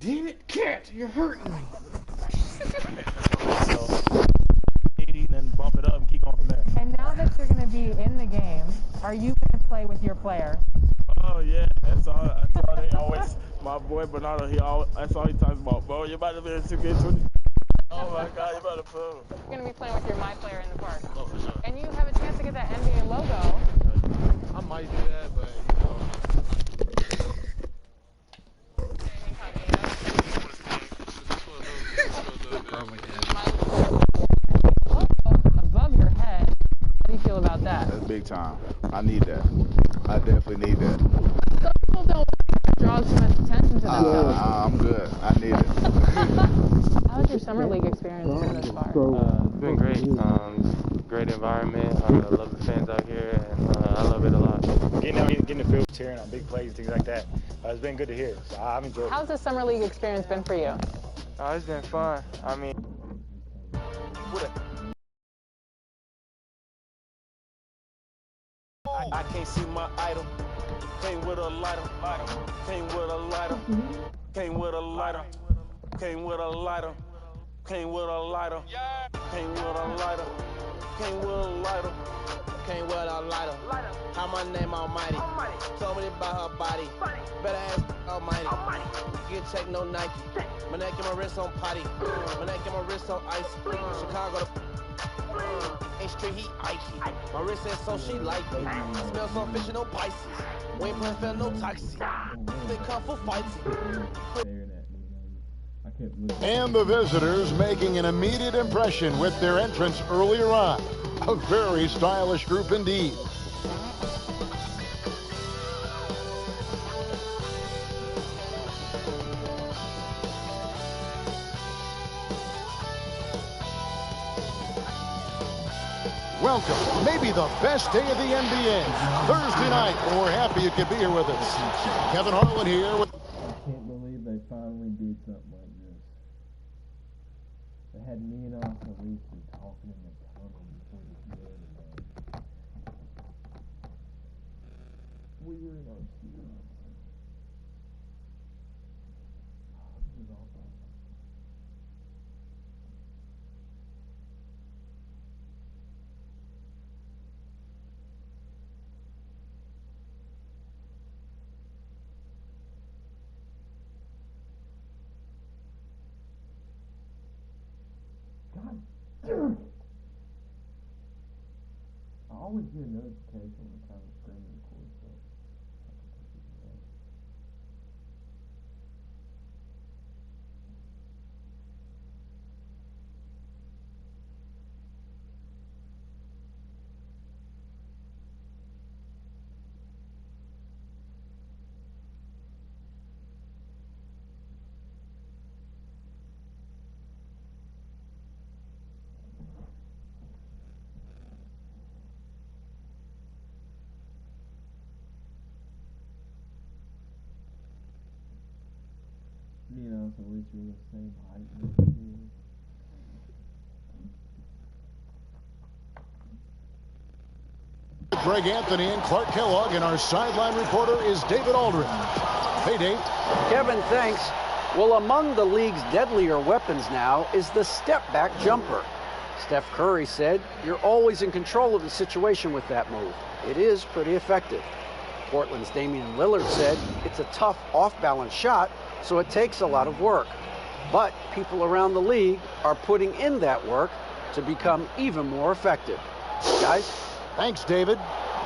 Damn it, cat, you're hurting me. So, 80 and then bump it up and keep going from there. And now that you're going to be in the game, are you going to play with your player? Oh yeah, that's all they always. My boy Bernardo, that's all he talks about. Bro, you're about to be in 2K20. Oh my God, you're about to play. You're going to be playing with your My Player in the park. Oh, for sure. And you have a chance to get that NBA logo. I might do that, but you know. Above your head. How do you feel about that? That's big time. I need that. I definitely need that. Some people don't draw too much attention to themselves. I'm good. I need it. How's your summer league experience been thus far? It's been great. Great environment. I love the fans out here, and I love it a lot. Getting out here, getting the field, cheering on big plays, things like that. It's been good to hear. So I've enjoyed it. How's the summer league experience been for you? It's been fun. I mean, I can't see my item. Came with a lighter. Came with a lighter. Came with a lighter. Came with a lighter. Came with a lighter. Came with a lighter. Came with a lighter. Came with a lighter. How my name almighty. Told me about her body. Better ask almighty. Get check no Nike. My neck and my wrist on potty. My neck and my wrist on ice. Chicago ain't street heat icy. My wrist says so she like me. Smell some fish and no Pisces. We ain't playing fair no taxi. They come for fights. And the visitors making an immediate impression with their entrance earlier on. A very stylish group indeed. Welcome, maybe the best day of the NBA. Thursday night, and we're happy you could be here with us. Kevin Harlan here with... I can't believe they finally did something like this. They had me and Austin Reese talking in the tunnel before the game today. We were in our seat. This is awful. God damn it! I always get a notification when the time of screaming record, so I can take it away. You know, so at least you're the same height as the kid. Greg Anthony and Clark Kellogg, and our sideline reporter is David Aldridge. Hey, Dave. Kevin, thanks. Well, among the league's deadlier weapons now is the step-back jumper. Steph Curry said, "You're always in control of the situation with that move. It is pretty effective." Portland's Damian Lillard said, "It's a tough off-balance shot, so it takes a lot of work." But people around the league are putting in that work to become even more effective. Guys? Thanks, David.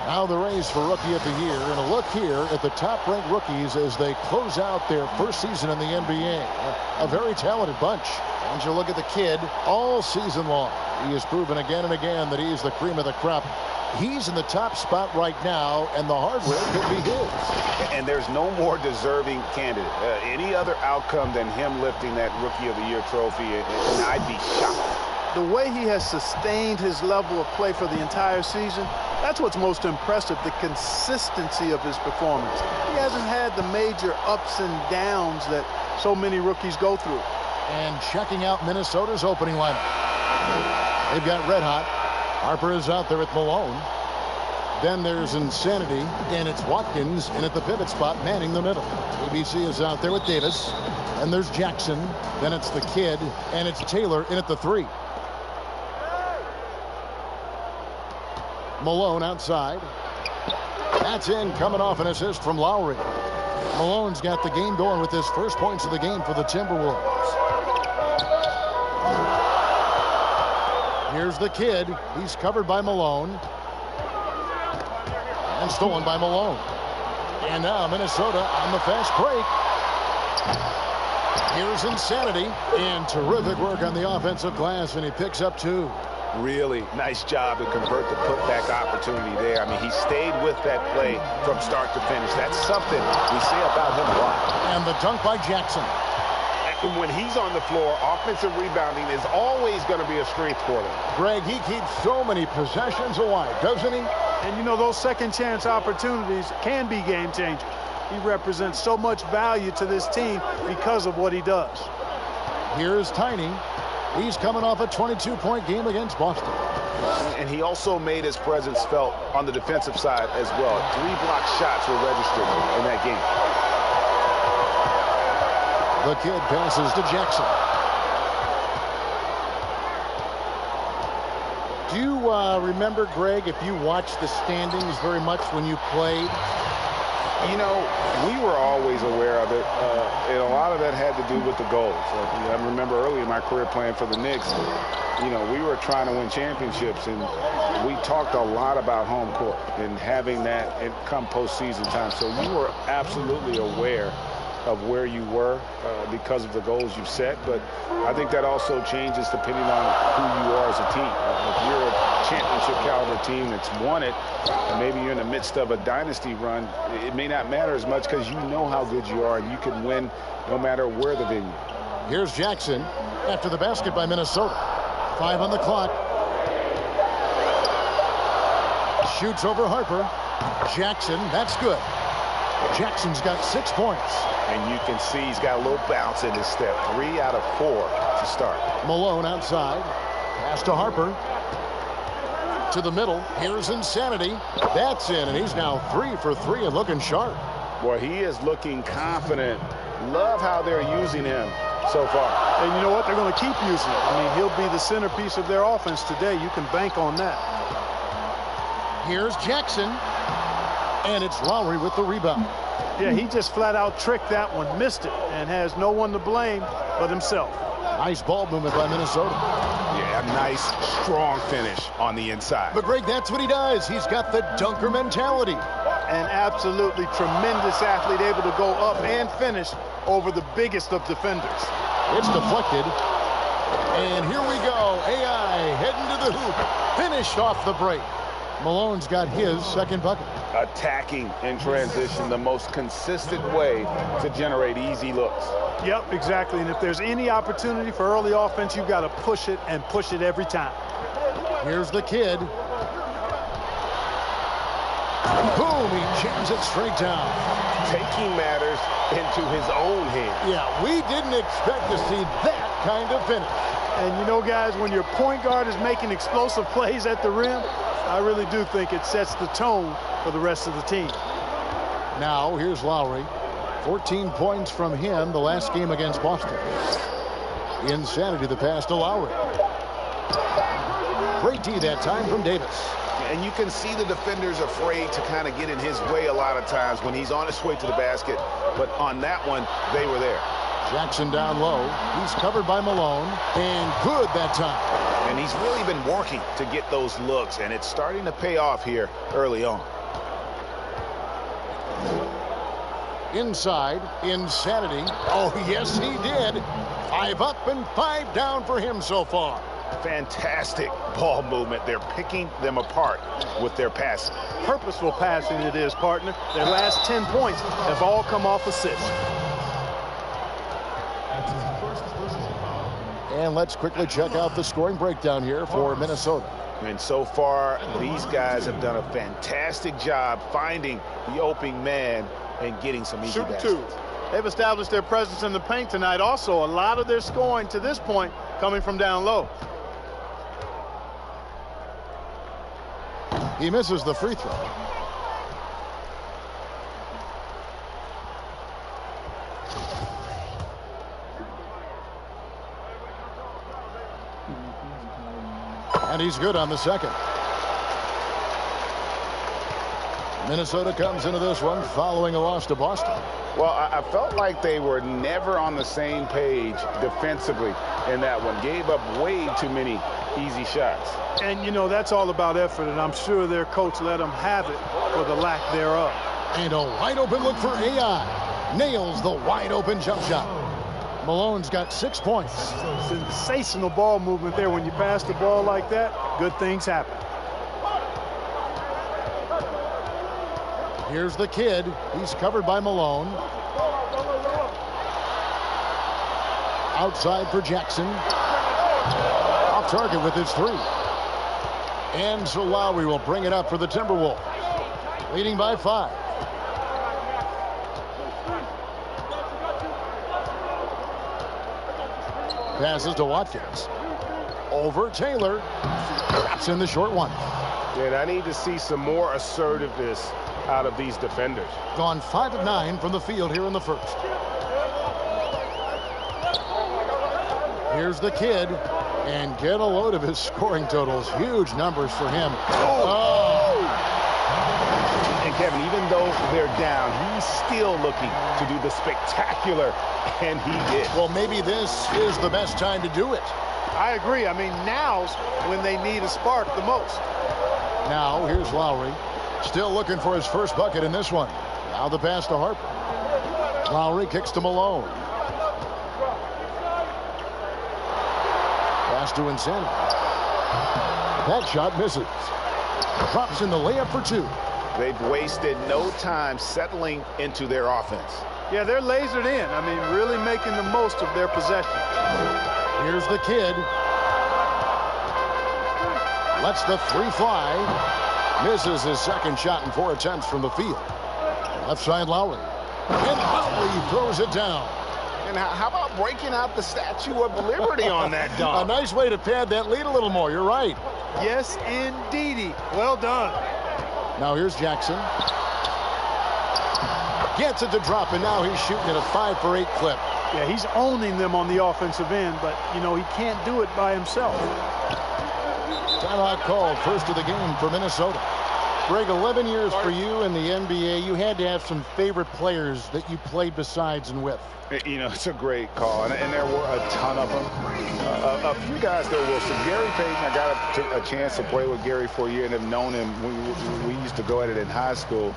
Now the race for Rookie of the Year, and a look here at the top-ranked rookies as they close out their first season in the NBA. A very talented bunch. And you look at the kid all season long. He has proven again and again that he's the cream of the crop. He's in the top spot right now, and the hardware could be his. And there's no more deserving candidate. Any other outcome than him lifting that Rookie of the Year trophy, and I'd be shocked. The way he has sustained his level of play for the entire season, that's what's most impressive, the consistency of his performance. He hasn't had the major ups and downs that so many rookies go through. And checking out Minnesota's opening lineup. They've got red hot. Harper is out there at Malone. Then there's Insanity, and it's Watkins in at the pivot spot, manning the middle. ABC is out there with Davis, and there's Jackson. Then it's the kid, and it's Taylor in at the 3. Malone outside. That's in, coming off an assist from Lowry. Malone's got the game going with his first points of the game for the Timberwolves. Here's the kid. He's covered by Malone. And stolen by Malone. And now Minnesota on the fast break. Here's Insanity. And terrific work on the offensive glass, and he picks up 2. Really nice job to convert the putback opportunity there. I mean, he stayed with that play from start to finish. That's something we say about him a lot. And the dunk by Jackson. And when he's on the floor, offensive rebounding is always going to be a strength for them. Greg, he keeps so many possessions alive, doesn't he? And, you know, those second chance opportunities can be game changers. He represents so much value to this team because of what he does. Here's Tiny. He's coming off a 22-point game against Boston. And he also made his presence felt on the defensive side as well. 3 block shots were registered in that game. The kid passes to Jackson. Do you remember, Greg, if you watched the standings very much when you played? You know, we were always aware of it, and a lot of that had to do with the goals. I remember early in my career playing for the Knicks, you know, we were trying to win championships, and we talked a lot about home court and having that come postseason time. So you were absolutely aware of where you were because of the goals you set, but I think that also changes depending on who you are as a team. If you're a championship caliber team that's won it, and maybe you're in the midst of a dynasty run, it may not matter as much because you know how good you are and you can win no matter where the venue. Here's Jackson after the basket by Minnesota. 5 on the clock. Shoots over Harper. Jackson, that's good. Jackson's got 6 points. And you can see he's got a little bounce in his step. 3 out of 4 to start. Malone outside. Pass to Harper. To the middle. Here's Insanity. That's in, and he's now 3 for 3 and looking sharp. Boy, he is looking confident. Love how they're using him so far. And you know what? They're going to keep using him. I mean, he'll be the centerpiece of their offense today. You can bank on that. Here's Jackson. And it's Lowry with the rebound. Yeah, he just flat out tricked that one, missed it, and has no one to blame but himself. Nice ball movement by Minnesota. Yeah, nice, strong finish on the inside. But Greg, that's what he does. He's got the dunker mentality. An absolutely tremendous athlete, able to go up and finish over the biggest of defenders. It's deflected. And here we go. AI heading to the hoop. Finished off the break. Malone's got his second bucket. Attacking in transition, the most consistent way to generate easy looks. Yep, exactly. And if there's any opportunity for early offense, you've got to push it and push it every time. Here's the kid. Boom, he jams it straight down. Taking matters into his own hands. Yeah, we didn't expect to see that kind of finish. And you know, guys, when your point guard is making explosive plays at the rim, I really do think it sets the tone for the rest of the team. Now, here's Lowry. 14 points from him the last game against Boston. Insanity, the pass to Lowry. Great D that time from Davis. And you can see the defenders afraid to kind of get in his way a lot of times when he's on his way to the basket. But on that one, they were there. Jackson down low. He's covered by Malone. And good that time. And he's really been working to get those looks, and it's starting to pay off here early on. Inside, Insanity. Oh, yes, he did. 5 up and 5 down for him so far. Fantastic ball movement. They're picking them apart with their passing. Purposeful passing it is, partner. Their last 10 points have all come off assists. And let's quickly check out the scoring breakdown here for Minnesota. And so far, these guys have done a fantastic job finding the opening man and getting some easy baskets. They've established their presence in the paint tonight. Also, a lot of their scoring to this point coming from down low. He misses the free throw. And he's good on the second. Minnesota comes into this one following a loss to Boston. Well, I felt like they were never on the same page defensively in that one. Gave up way too many easy shots. And, you know, that's all about effort, and I'm sure their coach let them have it for the lack thereof. And a wide open look for AI. Nails the wide open jump shot. Malone's got 6 points. Sensational ball movement there. When you pass the ball like that, good things happen. Here's the kid. He's covered by Malone. Outside for Jackson. Off target with his three. And so Lowry will bring it up for the Timberwolves. Leading by 5. Passes to Watkins. Over Taylor. That's in the short one. And I need to see some more assertiveness out of these defenders. Gone 5 of 9 from the field here in the first. Here's the kid. And get a load of his scoring totals. Huge numbers for him. And Kevin, even though they're down, he's still looking to do the spectacular, and he did. Well, maybe this is the best time to do it. I agree. I mean, now's when they need a spark the most. Now, here's Lowry. Still looking for his first bucket in this one. Now the pass to Harper. Lowry kicks to Malone. Pass to Insanity. That shot misses. Drops in the layup for 2. They've wasted no time settling into their offense. Yeah, they're lasered in. I mean, really making the most of their possession. Here's the kid. Lets the 3 fly. Misses his second shot in 4 attempts from the field. Left side Lowry. And Lowry throws it down. And how about breaking out the Statue of Liberty on that dunk? A nice way to pad that lead a little more. You're right. Yes, indeedy. Well done. Now here's Jackson. Gets it to drop, and now he's shooting at a 5 for 8 clip. Yeah, he's owning them on the offensive end, but, you know, he can't do it by himself. Timeout called, first of the game for Minnesota. Greg, 11 years for you in the NBA. You had to have some favorite players that you played besides and with. You know, it's a great call, and there were a ton of them. A few guys there were. So Gary Payton, I got a chance to play with Gary for a year and have known him. We used to go at it in high school.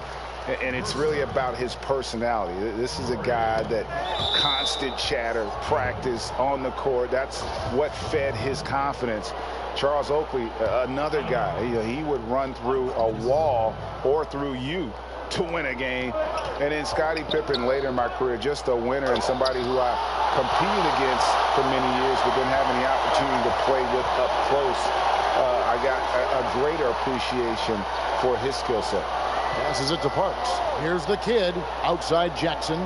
And it's really about his personality. This is a guy that constant chatter, practice on the court. That's what fed his confidence. Charles Oakley, another guy, he would run through a wall or through you to win a game. And then Scottie Pippen later in my career, just a winner and somebody who I competed against for many years, but then having the opportunity to play with up close, I got a greater appreciation for his skill set. Passes it to Parks. Here's the kid. Outside Jackson.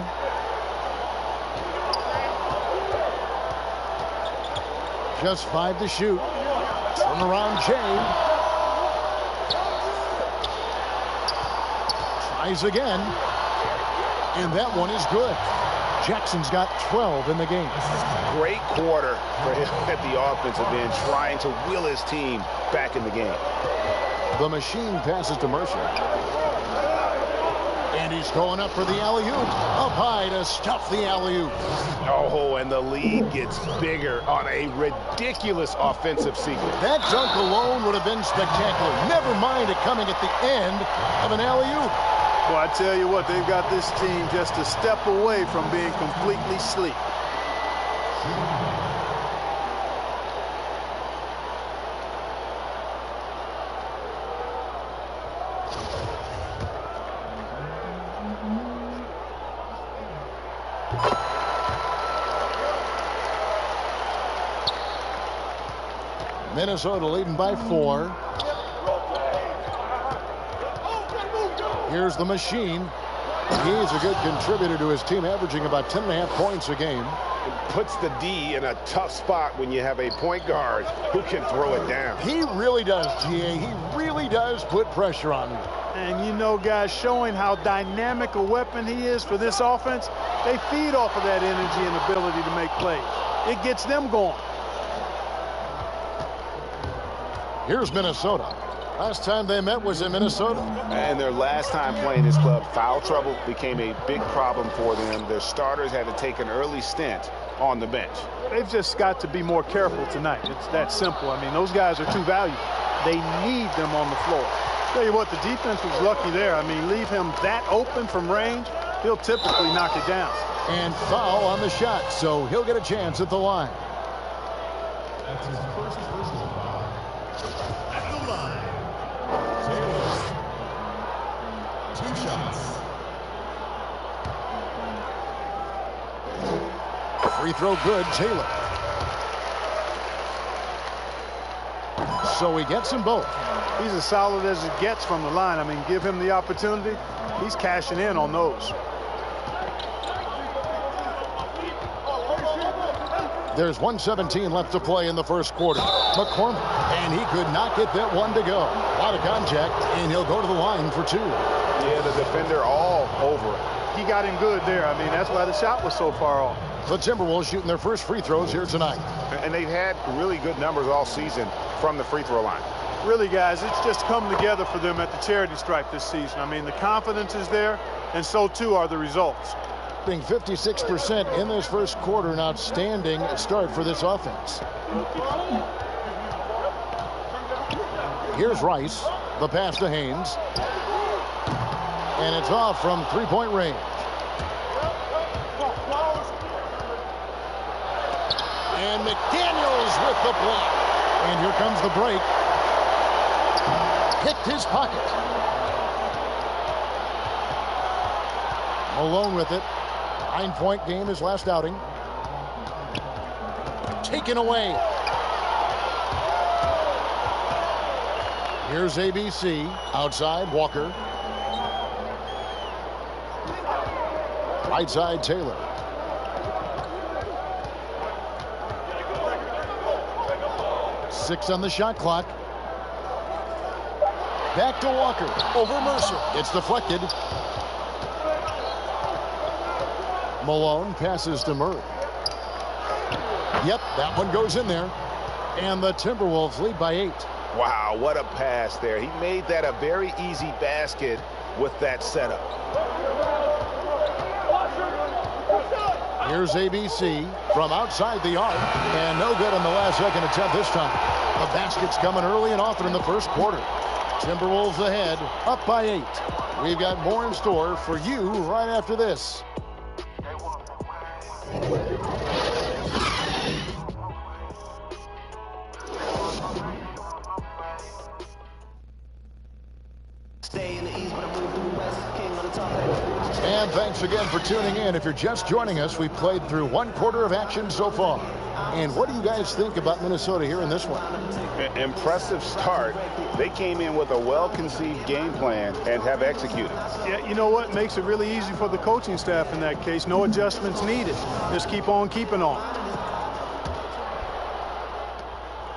Just 5 to shoot. Turn around Jay. Tries again. And that one is good. Jackson's got 12 in the game. Great quarter for him at the offensive end, trying to will his team back in the game. The machine passes to Mercer. And he's going up for the alley-oop. Up high to stuff the alley-oop. Oh, and the lead gets bigger on a ridiculous offensive sequence. That dunk alone would have been spectacular. Never mind it coming at the end of an alley-oop. Well, I tell you what, they've got this team just a step away from being completely asleep. Minnesota leading by 4. Here's the machine. He's a good contributor to his team, averaging about 10.5 points a game. puts the D in a tough spot when you have a point guard who can throw it down. He really does, GA. He really does put pressure on you. And you know, guys, showing how dynamic a weapon he is for this offense, they feed off of that energy and ability to make plays. It gets them going. Here's Minnesota. Last time they met was in Minnesota. And their last time playing this club, foul trouble became a big problem for them. Their starters had to take an early stint on the bench. They've just got to be more careful tonight. It's that simple. I mean, those guys are too valuable. They need them on the floor. Tell you what, the defense was lucky there. I mean, leave him that open from range, he'll typically knock it down. And foul on the shot, so he'll get a chance at the line. That's his first personal foul. At the line, Taylor. 2 shots. Free throw good, Taylor. So he gets them both. He's as solid as it gets from the line. I mean, give him the opportunity. He's cashing in on those. There's 1:17 left to play in the first quarter. McCormick, and he could not get that one to go. A lot of contact, and he'll go to the line for 2. Yeah, the defender all over it. He got him good there. I mean, that's why the shot was so far off. The Timberwolves shooting their first free throws here tonight. And they've had really good numbers all season from the free throw line. Really, guys, it's just come together for them at the charity stripe this season. I mean, the confidence is there, and so too are the results. Being 56% in this first quarter, an outstanding start for this offense. Here's Rice, the pass to Haynes. And it's off from three-point range. And McDaniels with the block. And here comes the break. Picked his pocket. Malone with it. 9-point game his last outing. Taken away. Here's ABC. Outside, Walker. Right side, Taylor. Six on the shot clock. Back to Walker. Over Mercer. It's deflected. Malone passes to Murray. Yep, that one goes in there. And the Timberwolves lead by 8. Wow, what a pass there. He made that a very easy basket with that setup. Here's ABC from outside the arc. And no good on the last second attempt this time. The basket's coming early and often in the first quarter. Timberwolves ahead, up by 8. We've got more in store for you right after this. And thanks again for tuning in. If you're just joining us, we played through 1 quarter of action so far. And what do you guys think about Minnesota here in this one? Impressive start. They came in with a well-conceived game plan and have executed. Yeah, you know what? Makes it really easy for the coaching staff in that case. No adjustments needed. Just keep on keeping on.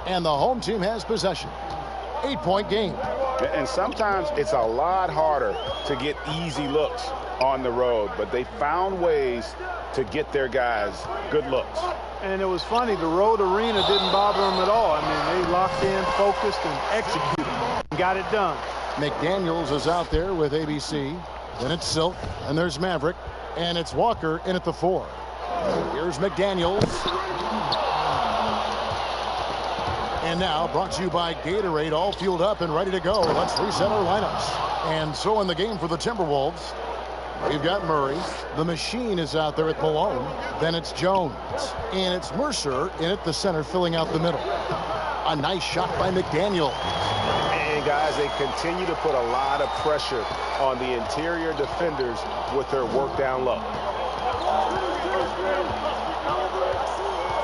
And the home team has possession. 8-point game. And sometimes it's a lot harder to get easy looks on the road, but they found ways to get their guys good looks. And it was funny, the road arena didn't bother them at all. I mean, they locked in, focused, and executed. Got it done. McDaniels is out there with ABC. Then it's Silk, and there's Maverick, and it's Walker in at the 4. Here's McDaniels. And now, brought to you by Gatorade, all fueled up and ready to go. Let's reset our lineups. And so in the game for the Timberwolves, we've got Murray. The machine is out there at Malone. Then it's Jones. And it's Mercer in at the center, filling out the middle. A nice shot by McDaniel. And guys, they continue to put a lot of pressure on the interior defenders with their work down low.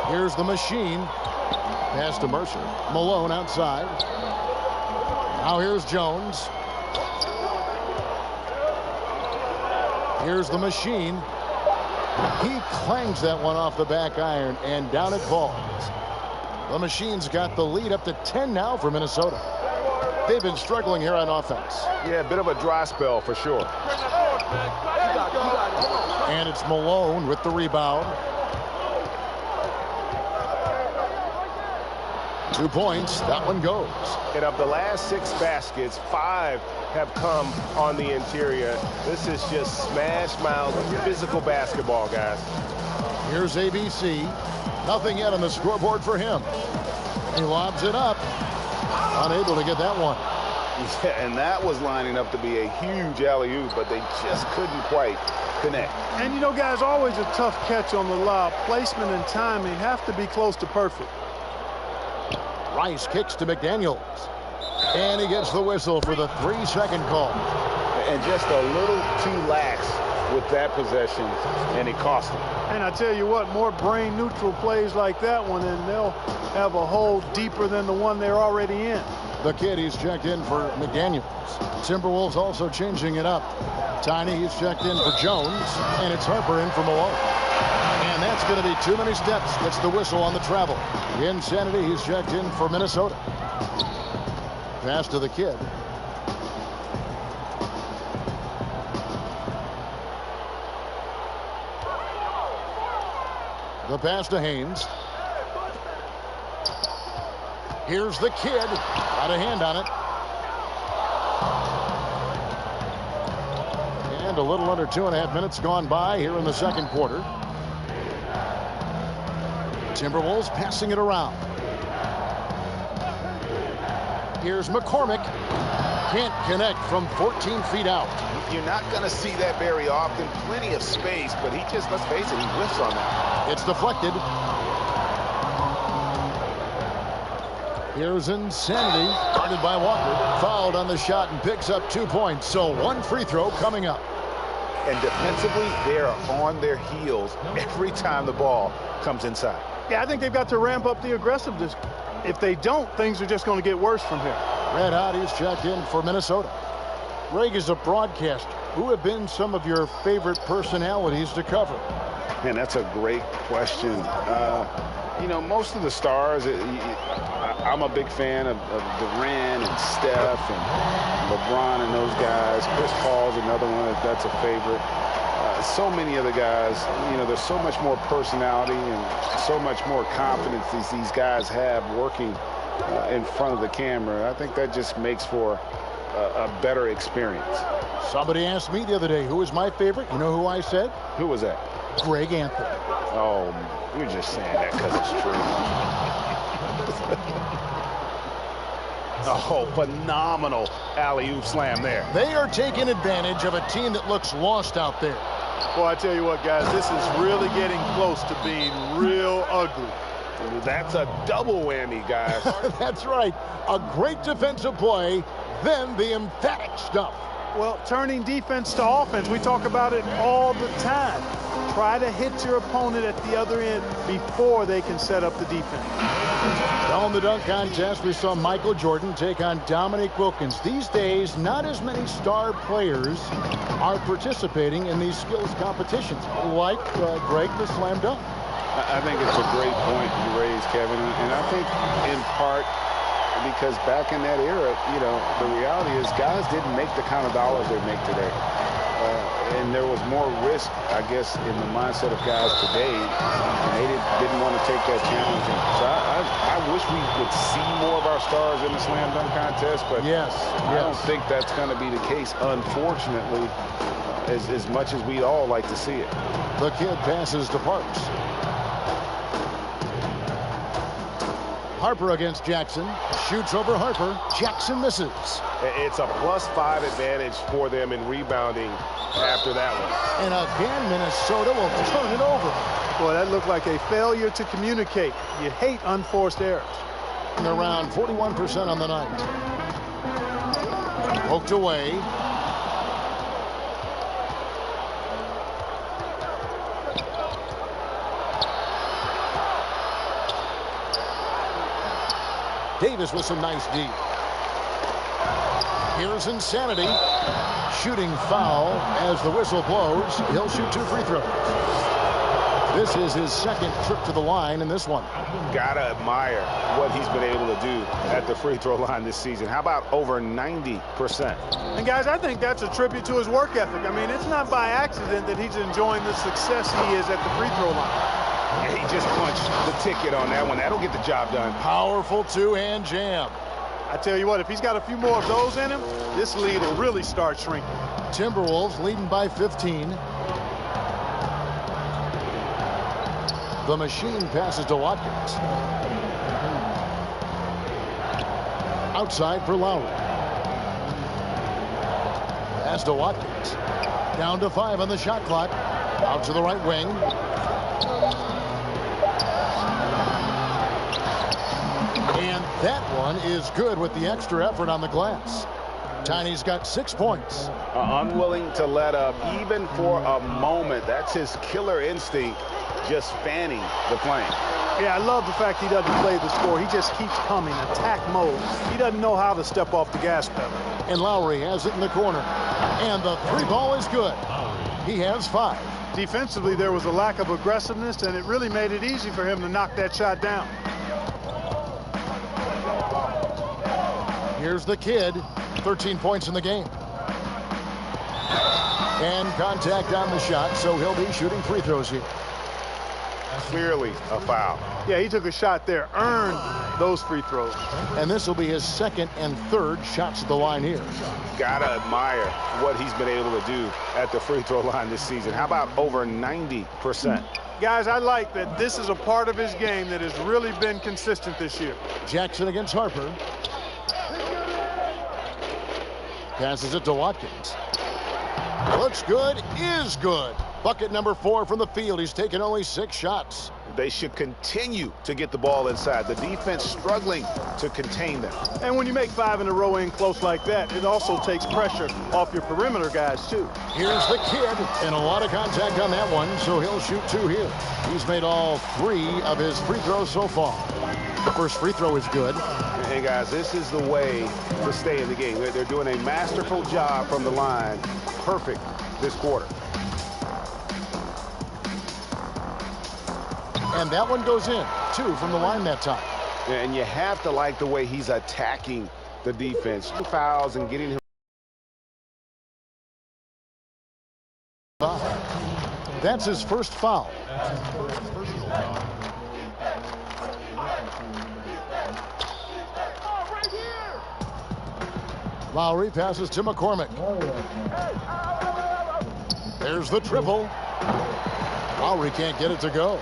Here's the machine. Pass to Mercer. Malone outside. Now here's Jones. Here's the machine. He clangs that one off the back iron, and down it falls. The Machines got the lead up to 10 now for Minnesota. They've been struggling here on offense. Yeah, a bit of a dry spell for sure. And it's Malone with the rebound. 2 points. That one goes. And of the last 6 baskets, 5 have come on the interior. This is just smash mouth physical basketball, guys. Here's ABC. Nothing yet on the scoreboard for him. He lobs it up. Unable to get that one. Yeah, and that was lining up to be a huge alley-oop, but they just couldn't quite connect. And, you know, guys, always a tough catch on the lob. Placement and timing have to be close to perfect. Rice kicks to McDaniels. And he gets the whistle for the 3-second call. And just a little too lax with that possession, and it cost him. And I tell you what, more brain-neutral plays like that one, and they'll have a hole deeper than the one they're already in. The kid, he's checked in for McDaniels. Timberwolves also changing it up. Tiny, he's checked in for Jones, and it's Harper in for Malone. And that's going to be too many steps. Gets the whistle on the travel. Insanity, he's checked in for Minnesota. Pass to the kid. The pass to Haynes. Here's the kid. Got a hand on it. And a little under 2.5 minutes gone by here in the second quarter. Timberwolves passing it around. Here's McCormick. Can't connect from 14 feet out. You're not going to see that very often. Plenty of space, but he just, let's face it, he whiffs on that. It's deflected. Here's Insanity, guarded by Walker. Fouled on the shot and picks up 2 points. So 1 free throw coming up. And defensively, they're on their heels every time the ball comes inside. Yeah, I think they've got to ramp up the aggressiveness. If they don't, things are just going to get worse from here. Red Hot, he's checked in for Minnesota. Greg is a broadcaster. Who have been some of your favorite personalities to cover? Man, that's a great question. You know, most of the stars, I'm a big fan of Durant and Steph and LeBron and those guys. Chris Paul's another one that's a favorite. So many of the guys, you know, there's so much more personality and so much more confidence these guys have working in front of the camera. I think that just makes for a better experience. Somebody asked me the other day, who is my favorite? You know who I said? Who was that? Greg Anthony. Oh, you're just saying that because it's true. Oh, phenomenal alley-oop slam there. They are taking advantage of a team that looks lost out there. Well, I tell you what, guys, this is really getting close to being real ugly. That's a double whammy, guys. That's right. A great defensive play, then the emphatic stuff. Well, turning defense to offense, we talk about it all the time. Try to hit your opponent at the other end before they can set up the defense. On the dunk contest, we saw Michael Jordan take on Dominique Wilkins. These days, not as many star players are participating in these skills competitions, like Greg the slam dunk. I think it's a great point you raised, Kevin, and I think in part because back in that era, you know, the reality is guys didn't make the kind of dollars they make today. And there was more risk, I guess, in the mindset of guys today. And they didn't want to take that challenge. And so I wish we would see more of our stars in the slam dunk contest, but I don't think that's going to be the case, unfortunately, as much as we'd all like to see it. The kid passes to Parks. Harper against Jackson. Shoots over Harper. Jackson misses. It's a +5 advantage for them in rebounding after that one. And again, Minnesota will turn it over. Boy, that looked like a failure to communicate. You hate unforced errors. And around 41% on the night. Poked away. Davis with some nice deep. Here's Insanity. Shooting foul as the whistle blows. He'll shoot 2 free throws. This is his second trip to the line in this one. Gotta admire what he's been able to do at the free throw line this season. How about over 90%? And guys, I think that's a tribute to his work ethic. I mean, it's not by accident that he's enjoying the success he is at the free throw line. Yeah, he just punched the ticket on that one. That'll get the job done. Powerful two-hand jam. I tell you what, if he's got a few more of those in him, this lead will really start shrinking. Timberwolves leading by 15. The machine passes to Watkins. Outside for Lowry. Pass to Watkins. Down to 5 on the shot clock. Out to the right wing. And that one is good with the extra effort on the glass. Tiny's got 6 points. Unwilling to let up even for a moment. That's his killer instinct, just fanning the flame. Yeah, I love the fact he doesn't play the score. He just keeps coming, attack mode. He doesn't know how to step off the gas pedal. And Lowry has it in the corner. And the 3-ball is good. He has 5. Defensively, there was a lack of aggressiveness, and it really made it easy for him to knock that shot down. Here's the kid. 13 points in the game. And contact on the shot, so he'll be shooting free throws here. Clearly a foul. Yeah, he took a shot there, earned those free throws. And this will be his second and third shots at the line here. Gotta admire what he's been able to do at the free throw line this season. How about over 90%? Guys, I like that this is a part of his game that has really been consistent this year. Jackson against Harper. Passes it to Watkins. Looks good, is good. Bucket number 4 from the field. He's taken only 6 shots. They should continue to get the ball inside. The defense struggling to contain them. And when you make 5 in a row in close like that, it also takes pressure off your perimeter guys, too. Here's the kid, and a lot of contact on that one, so he'll shoot 2 here. He's made all 3 of his free throws so far. The first free throw is good. Hey, guys, this is the way to stay in the game. They're doing a masterful job from the line. Perfect this quarter. And that one goes in. 2 from the line that time. And you have to like the way he's attacking the defense. Fouls and getting him. That's his first foul. Lowry passes to McCormick. There's the triple. Lowry can't get it to go.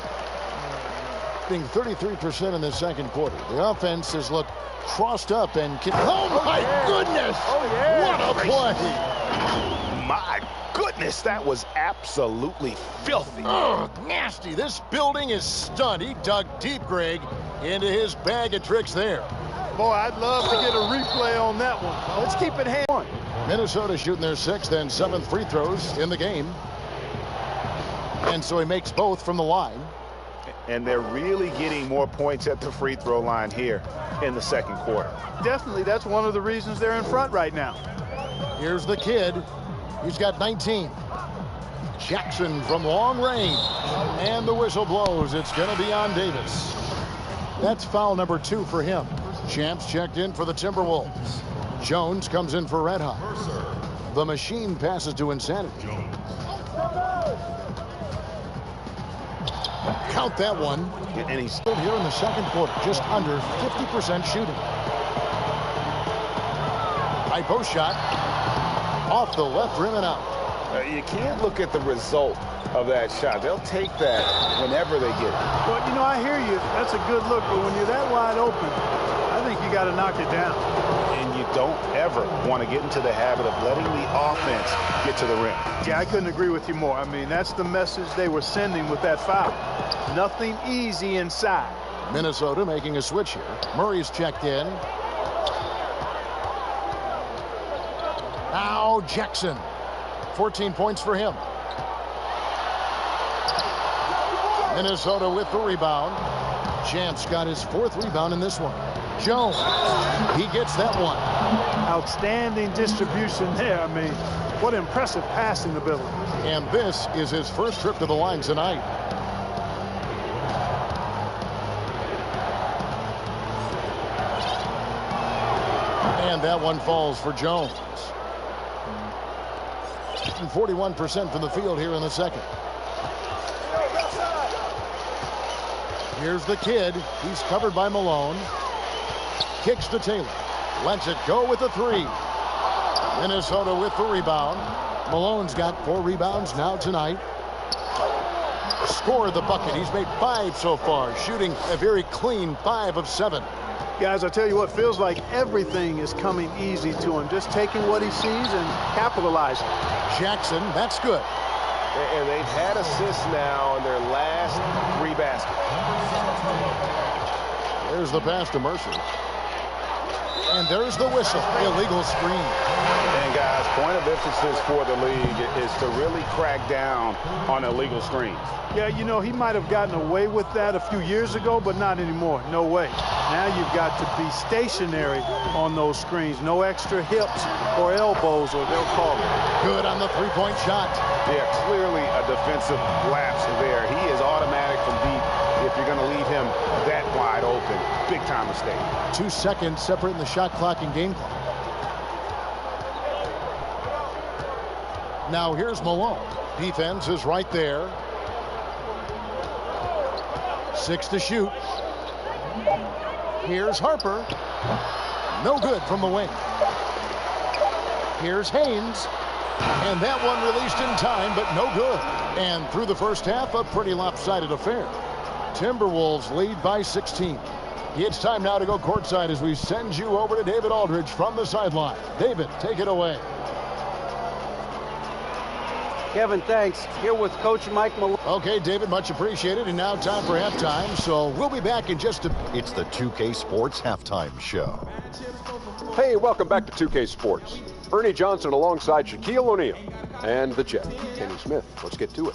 Being 33% in the second quarter. The offense has looked crossed up and oh my goodness! Oh yeah! What a play! My goodness, that was absolutely filthy. Oh, nasty. This building is stunned. He dug deep, Greg, into his bag of tricks there. Boy, I'd love to get a replay on that one. Let's keep it hand-on. Minnesota shooting their 6th and 7th free throws in the game. And so he makes both from the line. And they're really getting more points at the free throw line here in the second quarter. Definitely, that's one of the reasons they're in front right now. Here's the kid. He's got 19. Jackson from long range. And the whistle blows. It's going to be on Davis. That's foul number 2 for him. Champs checked in for the Timberwolves. Jones comes in for Red Hot. The machine passes to Insanity. Count that one. And he's still here in the second quarter, just under 50% shooting. High post shot. Off the left rim and out. You can't look at the result of that shot. They'll take that whenever they get it. Well, you know, I hear you. That's a good look, but when you're that wide open, I think you got to knock it down. And you don't ever want to get into the habit of letting the offense get to the rim. Yeah, I couldn't agree with you more. I mean, that's the message they were sending with that foul. Nothing easy inside. Minnesota making a switch here. Murray's checked in. Now Jackson. 14 points for him. Minnesota with the rebound. Champs got his 4th rebound in this one. Jones, he gets that one. Outstanding distribution there. I mean, what impressive passing ability. And this is his first trip to the line tonight. And that one falls for Jones. 41% from the field here in the second. Here's the kid. He's covered by Malone. Kicks to Taylor. Lets it go with the three. Minnesota with the rebound. Malone's got 4 rebounds now tonight. Scored the bucket. He's made 5 so far, shooting a very clean 5 of 7. Guys, I tell you what, feels like everything is coming easy to him. Just taking what he sees and capitalizing. Jackson, that's good. And they've had assists now in their last 3 baskets. There's the pass to Mercer. And there's the whistle. Illegal screen. And guys, point of emphasis for the league is to really crack down on illegal screens. Yeah, you know, he might have gotten away with that a few years ago, but not anymore. No way. Now you've got to be stationary on those screens. No extra hips or elbows, or they'll call it. Good on the three-point shot. Yeah, clearly a defensive lapse there. He is automatic from deep. If you're going to leave him that wide open, big time mistake. 2 seconds separating the shot clock and game clock. Now here's Malone. Defense is right there. 6 to shoot. Here's Harper. No good from the wing. Here's Haynes. And that one released in time, but no good. And through the first half, a pretty lopsided affair. Timberwolves lead by 16. It's time now to go courtside as we send you over to David Aldridge from the sideline. David, take it away. Kevin, thanks. Here with Coach Mike Malone. Okay, David, much appreciated. And now time for halftime, so we'll be back in just a... It's the 2K Sports Halftime Show. Hey, welcome back to 2K Sports. Ernie Johnson alongside Shaquille O'Neal and the Jet, Kenny Smith. Let's get to it.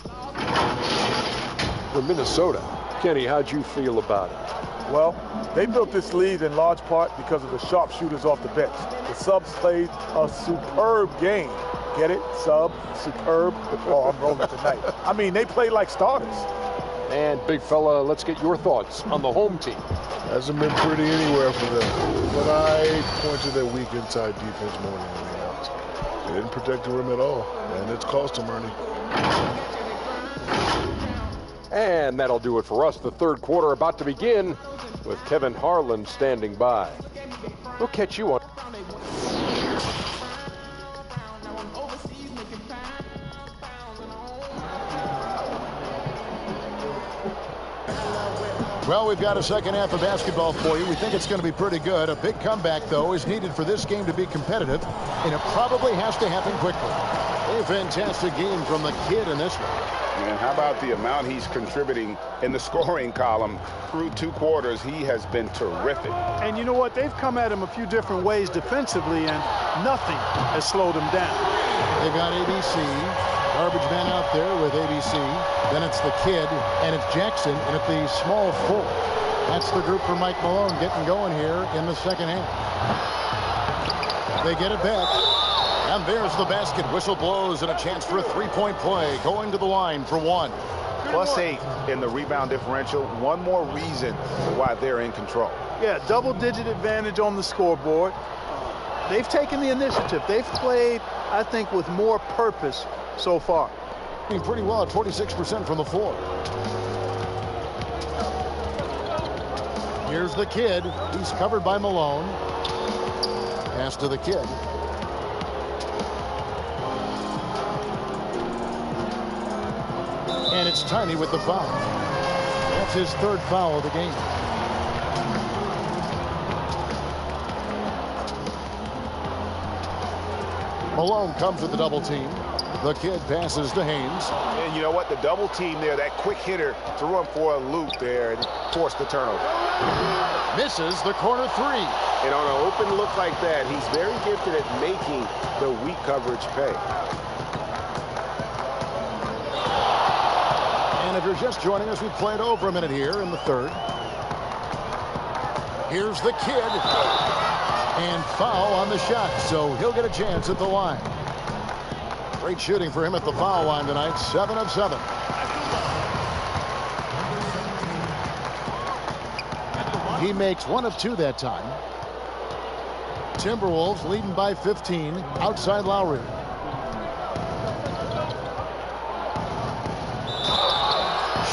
From Minnesota, Kenny, how'd you feel about it? Well, they built this lead in large part because of the sharpshooters off the bench. The subs played a superb game. Get it? Sub, superb. Oh, I'm rolling tonight. I mean, they played like starters. And big fella, let's get your thoughts on the home team. Hasn't been pretty anywhere for them. But I point to their weak inside defense more than anything else. They didn't protect the rim at all, and it's cost them, Ernie. And that'll do it for us. The third quarter about to begin with Kevin Harlan standing by. We'll catch you on. Well, we've got a second half of basketball for you. We think it's going to be pretty good. A big comeback, though, is needed for this game to be competitive, and it probably has to happen quickly. A fantastic game from the kid in this one. And how about the amount he's contributing in the scoring column through 2 quarters? He has been terrific. And you know what? They've come at him a few different ways defensively, and nothing has slowed him down. They've got ABC. Garbage man out there with ABC. Then it's the kid, and it's Jackson, and at the small forward. That's the group for Mike Malone getting going here in the second half. They get it back. And there's the basket. Whistle blows and a chance for a three-point play. Going to the line for one. +8 in the rebound differential. One more reason why they're in control. Yeah, double-digit advantage on the scoreboard. They've taken the initiative. They've played, I think, with more purpose so far. Pretty well at 46% from the floor. Here's the kid. He's covered by Malone. Pass to the kid. And it's Tiny with the foul. That's his third foul of the game. Malone comes with the double team. The kid passes to Haynes. And you know what? The double team there, that quick hitter threw him for a loop there and forced the turnover. Misses the corner three. And on an open look like that, he's very gifted at making the weak coverage pay. And if you're just joining us, we've played over a minute here in the third. Here's the kid. And foul on the shot, so he'll get a chance at the line. Great shooting for him at the foul line tonight, 7 of 7. He makes 1 of 2 that time. Timberwolves leading by 15 outside Lowry.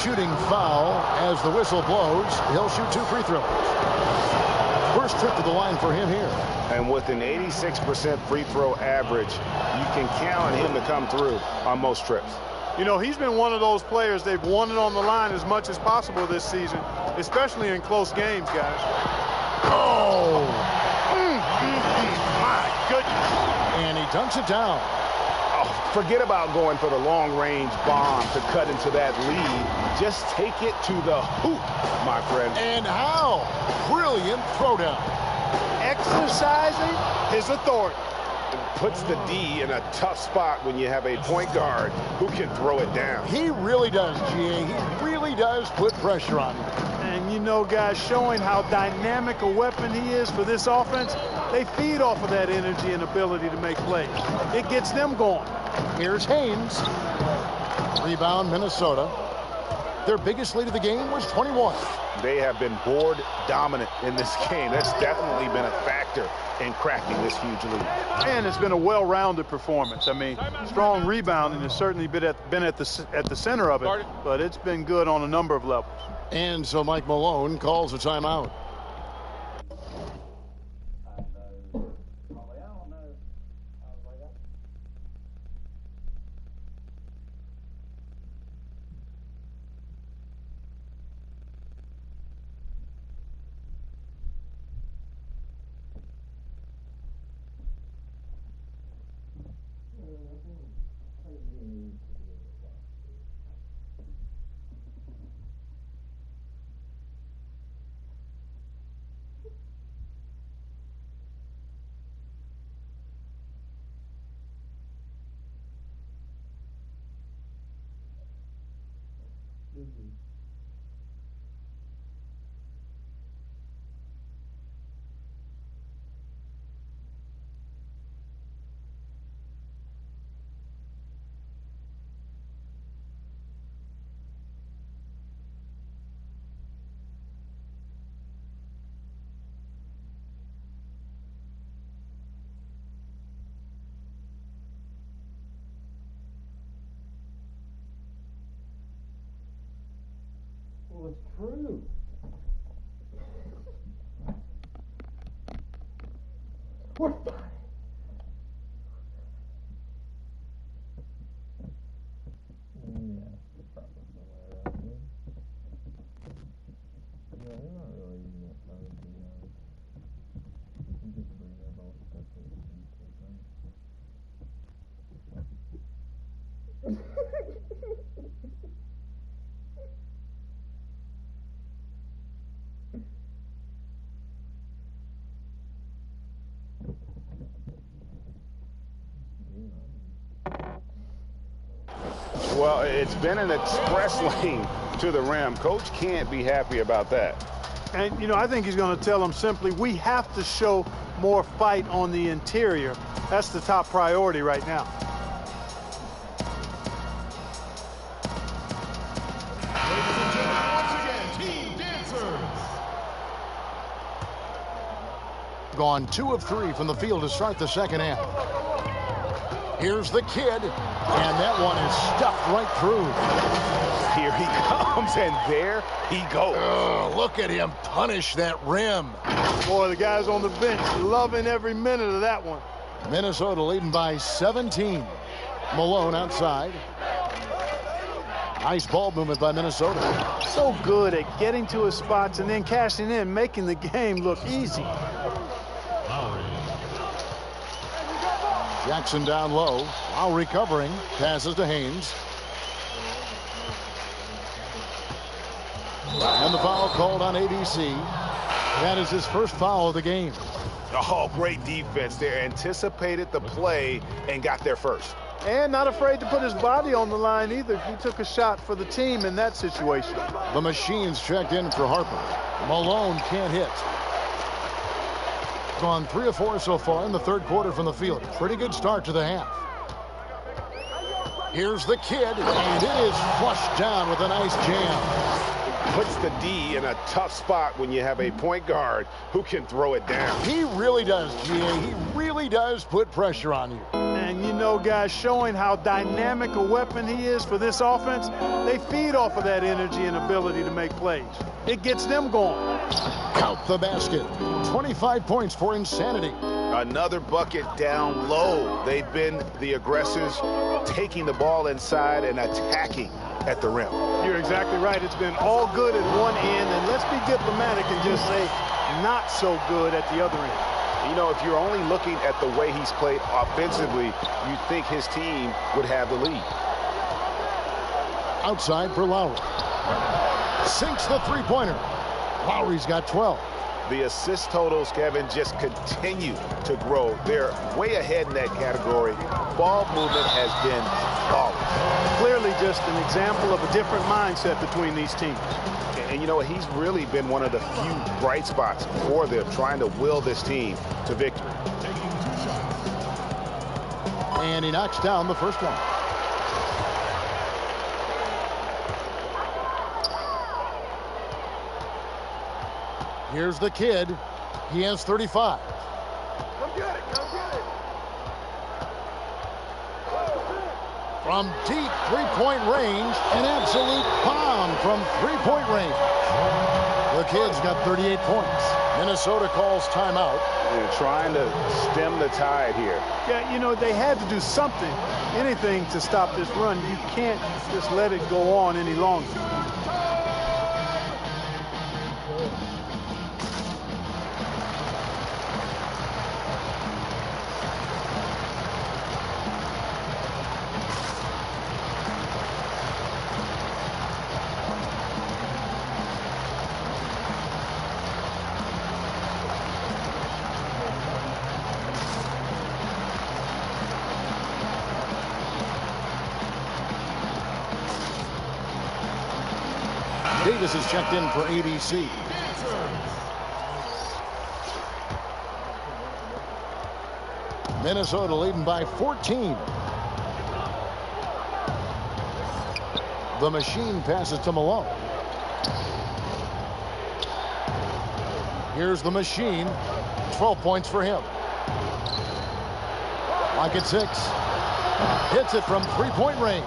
Shooting foul as the whistle blows. He'll shoot 2 free throws. First trip to the line for him here. And with an 86% free throw average, you can count on him to come through on most trips. You know, he's been one of those players, they've wanted on the line as much as possible this season, especially in close games, guys. Oh! My goodness. And he dunks it down. Oh, forget about going for the long-range bomb to cut into that lead. Just take it to the hoop, my friend. And how? Brilliant throwdown. Exercising his authority. Puts the D in a tough spot when you have a point guard who can throw it down. He really does, GA. He really does put pressure on him. And you know, guys, showing how dynamic a weapon he is for this offense, they feed off of that energy and ability to make plays. It gets them going. Here's Haynes. Rebound, Minnesota. Their biggest lead of the game was 21. They have been board dominant in this game. That's definitely been a factor in cracking this huge lead. And it's been a well-rounded performance. I mean, strong rebounding has certainly been at the center of it, but it's been good on a number of levels. And so Mike Malone calls a timeout. Well, it's true. What? Well, it's been an express lane to the rim. Coach can't be happy about that. And, you know, I think he's going to tell them simply, we have to show more fight on the interior. That's the top priority right now. Ladies and gentlemen, once again, Team Dancers. Gone 2 of 3 from the field to start the second half. Here's the kid, and that one is stuffed right through. Here he comes, and there he goes. Oh, look at him punish that rim. Boy, the guys on the bench loving every minute of that one. Minnesota leading by 17. Malone outside. Nice ball movement by Minnesota. So good at getting to his spots and then cashing in, making the game look easy. Jackson down low. While recovering, passes to Haynes. And the foul called on ABC. That is his first foul of the game. Oh, great defense there. Anticipated the play and got there first. And not afraid to put his body on the line either. He took a shot for the team in that situation. The machines checked in for Harper. Malone can't hit. Gone 3 of 4 so far in the third quarter from the field. Pretty good start to the half. Here's the kid, and it is flushed down with a nice jam. puts the D in a tough spot when you have a point guard who can throw it down. He really does, GA. He really does put pressure on you. And you know, guys, showing how dynamic a weapon he is for this offense, they feed off of that energy and ability to make plays. It gets them going. Count the basket. 25 points for Insanity. Another bucket down low. They've been the aggressors, taking the ball inside and attacking at the rim. You're exactly right. It's been all good at one end, and let's be diplomatic and just say not so good at the other end. You know, if you're only looking at the way he's played offensively, you'd think his team would have the lead. Outside for Lowry. Sinks the three-pointer. Lowry's got 12. The assist totals, Kevin, just continue to grow. They're way ahead in that category. Ball movement has been flawless. Clearly just an example of a different mindset between these teams. And you know, he's really been one of the few bright spots for them, trying to will this team to victory. And he knocks down the first one. Here's the kid. He has 35. Come get it, come get it. From deep three-point range, an absolute bomb from three-point range. The kid's got 38 points. Minnesota calls timeout. They're trying to stem the tide here. Yeah, you know, they had to do something, anything to stop this run. You can't just let it go on any longer. Davis is checked in for ABC. Minnesota leading by 14. The machine passes to Malone. Here's the machine. 12 points for him. Like at 6. Hits it from three-point range.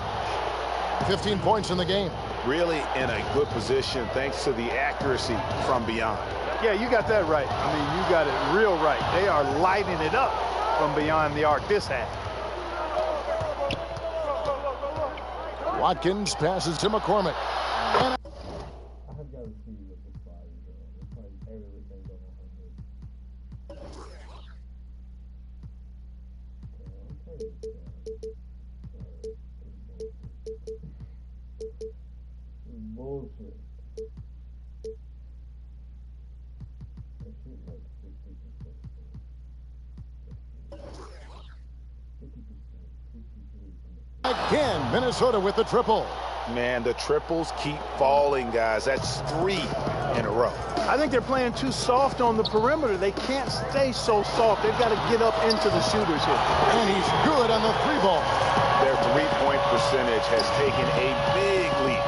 15 points in the game. Really in a good position thanks to the accuracy from beyond. Yeah, you got that right. I mean, you got it real right. They are lighting it up from beyond the arc this half. Watkins passes to McCormick. And I've got to see what the fire is doing. It's like everything going on. Bullshit. That shit like 60%. 50%. again, Minnesota with the triple. Man, the triples keep falling, guys. That's 3 in a row. I think they're playing too soft on the perimeter. They can't stay so soft. They've got to get up into the shooters here. And he's good on the three ball. Their three-point percentage has taken a big leap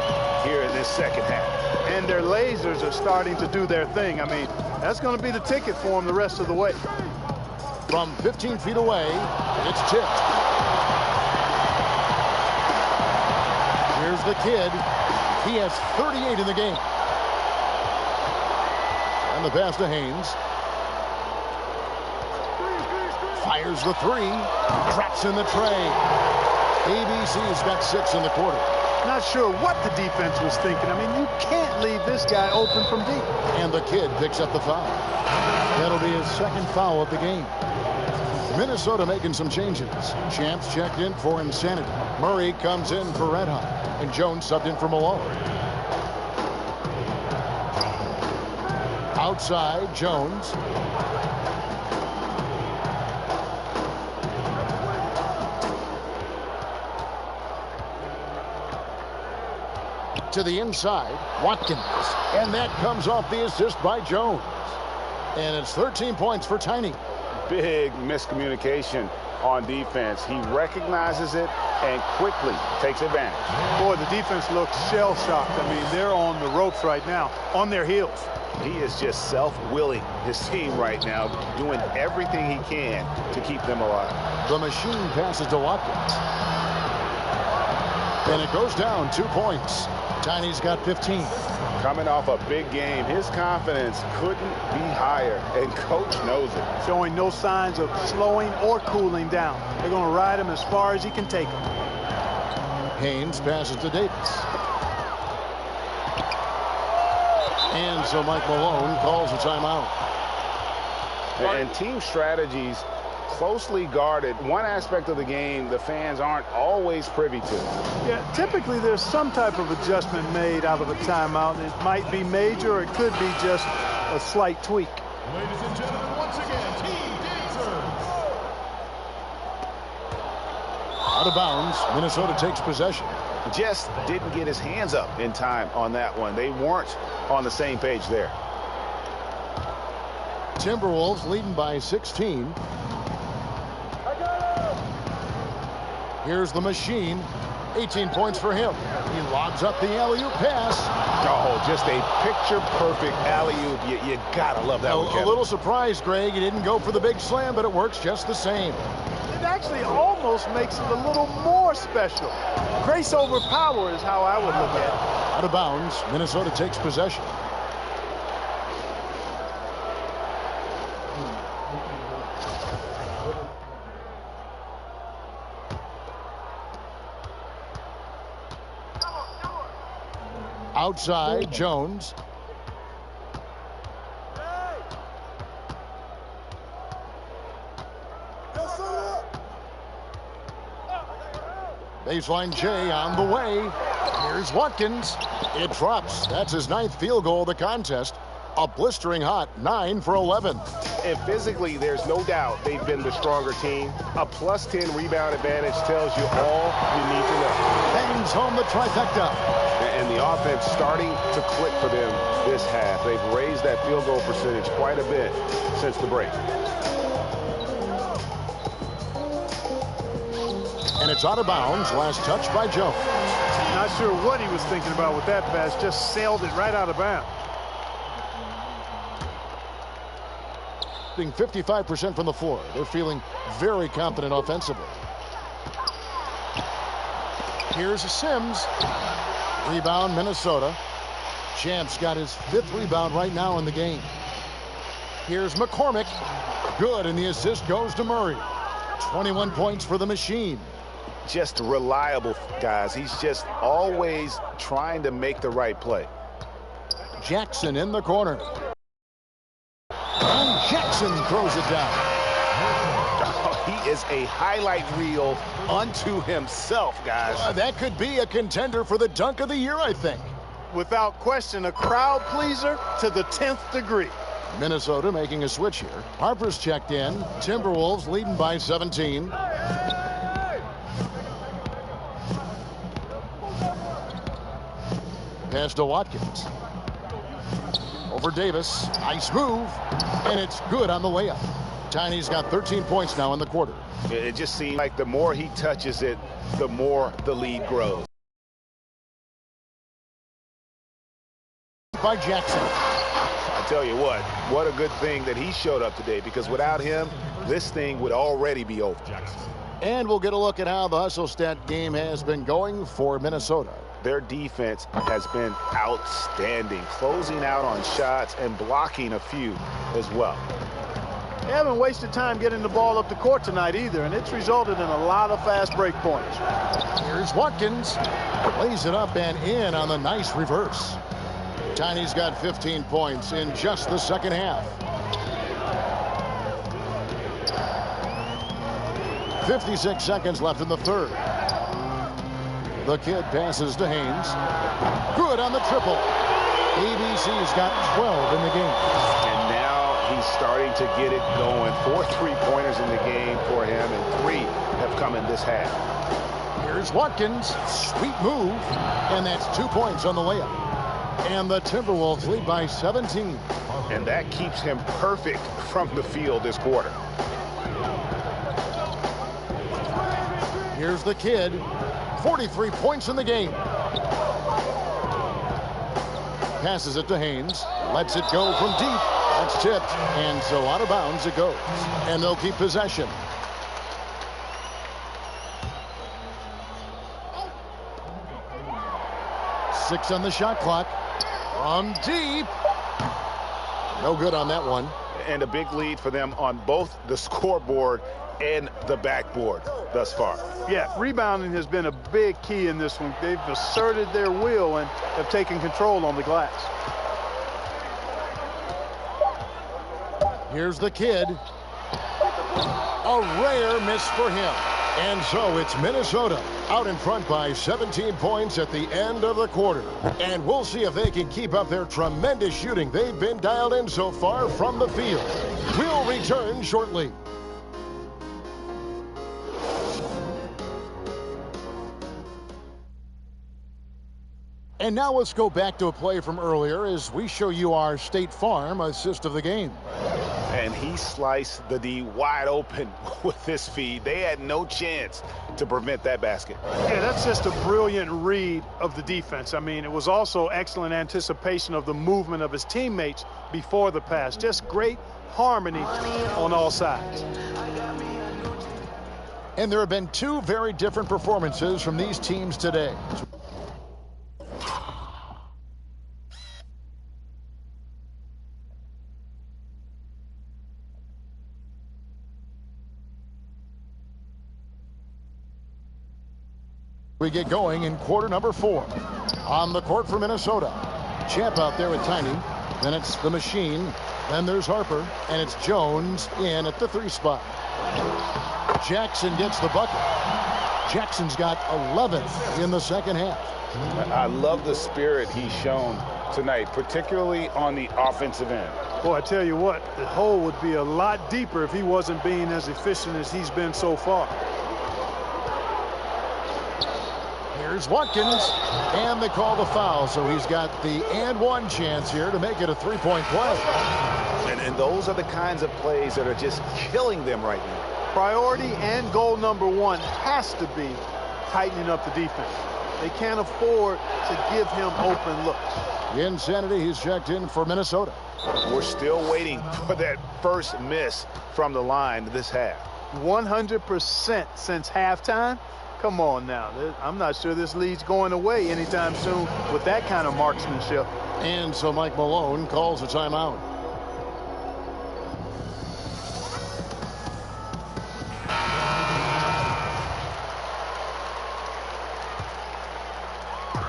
here in this second half. And their lasers are starting to do their thing. I mean, that's going to be the ticket for them the rest of the way. From 15 feet away, it's tipped. Here's the kid. He has 38 in the game. And the pass to Haynes. Fires the three. Drops in the tray. ABC's got 6 in the quarter. Not sure what the defense was thinking. I mean, you can't leave this guy open from deep. And the kid picks up the foul. That'll be his second foul of the game. Minnesota making some changes. Champs checked in for Insanity. Murray comes in for Red Hot. And Jones subbed in for Malone. Outside, Jones. To the inside, Watkins. And that comes off the assist by Jones. And it's 13 points for Tiny. Big miscommunication on defense. He recognizes it and quickly takes advantage. Boy, the defense looks shell-shocked. I mean, they're on the ropes. ropes right now, on their heels. He is just self-willing his team right now, doing everything he can to keep them alive. The machine passes to Watkins. And it goes down 2 points. Tiny's got 15. Coming off a big game, his confidence couldn't be higher, and coach knows it. Showing no signs of slowing or cooling down. They're going to ride him as far as he can take him. Haynes passes to Davis. And so Mike Malone calls a timeout. And team strategies closely guarded. One aspect of the game the fans aren't always privy to. Yeah, typically there's some type of adjustment made out of a timeout. It might be major, or it could be just a slight tweak. Ladies and gentlemen, once again, Team Dancers. Out of bounds, Minnesota takes possession. Just didn't get his hands up in time on that one. They weren't on the same page there. Timberwolves leading by 16. Here's the machine. 18 points for him. He lobs up the alley-oop pass. Oh, just a picture-perfect alley-oop. You gotta love that one, Kevin. A little surprised, Greg. He didn't go for the big slam, but it works just the same. It actually almost makes it a little more special. Grace over power is how I would look at it. Out of bounds, Minnesota takes possession. Outside, Jones. Baseline J on the way. Here's Watkins. It drops. That's his 9th field goal of the contest. A blistering hot 9 for 11. And physically, there's no doubt they've been the stronger team. A +10 rebound advantage tells you all you need to know. Bangs home the trifecta. And the offense starting to click for them this half. They've raised that field goal percentage quite a bit since the break. And it's out of bounds. Last touch by Jones. Not sure what he was thinking about with that pass. Just sailed it right out of bounds. 55% from the floor. They're feeling very confident offensively. Here's Sims. Rebound, Minnesota. Champ's got his 5th rebound right now in the game. Here's McCormick. Good, and the assist goes to Murray. 21 points for the machine. Just reliable, guys. He's just always trying to make the right play. Jackson in the corner. And Jackson throws it down. Oh, he is a highlight reel unto himself, guys. That could be a contender for the dunk of the year, I think. Without question, a crowd pleaser to the 10th degree. Minnesota making a switch here. Harper's checked in. Timberwolves leading by 17. Pass to Watkins. Over Davis. Nice move. And it's good on the layup. Tiny's got 13 points now in the quarter. It just seems like the more he touches it, the more the lead grows. By Jackson. I tell you what a good thing that he showed up today, because without him, this thing would already be over. And we'll get a look at how the hustle stat game has been going for Minnesota. Their defense has been outstanding, closing out on shots and blocking a few as well. They haven't wasted time getting the ball up the court tonight either, and it's resulted in a lot of fast break points. Here's Watkins. Lays it up and in on the nice reverse. Tiny's got 15 points in just the second half. 56 seconds left in the third. The kid passes to Haynes. Good on the triple. ABC's got 12 in the game. And now he's starting to get it going. 4 3-pointers in the game for him, and 3 have come in this half. Here's Watkins. Sweet move. And that's 2 points on the layup. And the Timberwolves lead by 17. And that keeps him perfect from the field this quarter. Here's the kid. 43 points in the game. Passes it to Haynes. Lets it go from deep. That's tipped. And so out of bounds it goes. And they'll keep possession. Six on the shot clock. From deep. No good on that one. And a big lead for them on both the scoreboard and the backboard thus far. Yeah, rebounding has been a big key in this one. They've asserted their will and have taken control on the glass. Here's the kid. A rare miss for him. And so it's Minnesota out in front by 17 points at the end of the quarter. And we'll see if they can keep up their tremendous shooting they've been dialed in so far from the field. We'll return shortly. And now let's go back to a play from earlier as we show you our State Farm assist of the game. And he sliced the D wide open with this feed. They had no chance to prevent that basket. Yeah, that's just a brilliant read of the defense. I mean, it was also excellent anticipation of the movement of his teammates before the pass. Just great harmony on all sides. And there have been two very different performances from these teams today. We get going in quarter number 4. On the court for Minnesota. Champ out there with Tiny. Then it's the Machine. Then there's Harper. And it's Jones in at the 3 spot. Jackson gets the bucket. Jackson's got 11th in the second half. I love the spirit he's shown tonight, particularly on the offensive end. Boy, I tell you what, the hole would be a lot deeper if he wasn't being as efficient as he's been so far. Here's Watkins, and they call the foul, so he's got the and one chance here to make it a 3-point play. And those are the kinds of plays that are just killing them right now. Priority and goal number 1 has to be tightening up the defense. They can't afford to give him open looks. Insanity, he's checked in for Minnesota. We're still waiting for that first miss from the line this half. 100% since halftime. Come on now. I'm not sure this lead's going away anytime soon with that kind of marksmanship. And so Mike Malone calls a timeout.